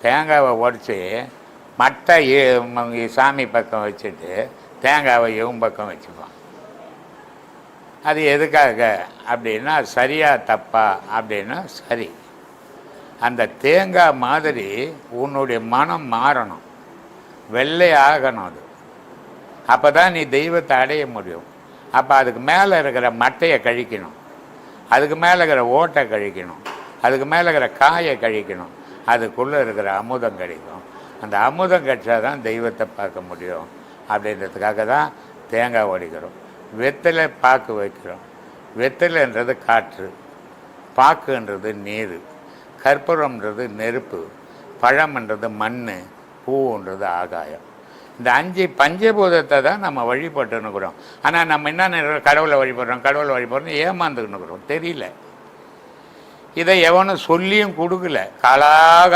தேங்காவை உடச்சி மட்டை சாமி பக்கம் வச்சுட்டு தேங்காவை இவன் பக்கம் வச்சுப்பான். அது எதுக்காக அப்படின்னா சரியா தப்பா அப்படின்னா சரி. அந்த தேங்காய் மாதிரி உன்னுடைய மனம் மாறணும், வெள்ளை ஆகணும். அது அப்போ தான் நீ தெய்வத்தை அடைய முடியும். அப்போ அதுக்கு மேலே இருக்கிற மட்டையை கழிக்கணும், அதுக்கு மேலே இருக்கிற ஓட்டை கழிக்கணும், அதுக்கு மேலே இருக்கிற காயை கழிக்கணும், அதுக்குள்ளே இருக்கிற அமுதம் கிடைக்கும். அந்த அமுதம் கிடைச்சா தான் தெய்வத்தை பார்க்க முடியும். அப்படின்றதுக்காக தான் தேங்காய் உடைக்கிறோம். வெத்தலை பாக்கு வைக்கிறோம். வெத்தலைன்றது காற்று, பாக்குன்றது நீர், கற்பூரம்ன்றது நெருப்பு, பழம்ன்றது மண், பூன்றது ஆகாயம். இந்த 5 பஞ்சபூதத்தை தான் நம்ம வழிபட்டுன்னுக்குறோம். ஆனால் நம்ம என்ன கடவுளை வழிபடுறோம் ஏமாந்துன்னுக்குறோம், தெரியல. இதை எவனும் சொல்லியும் கொடுக்கல. காலாகால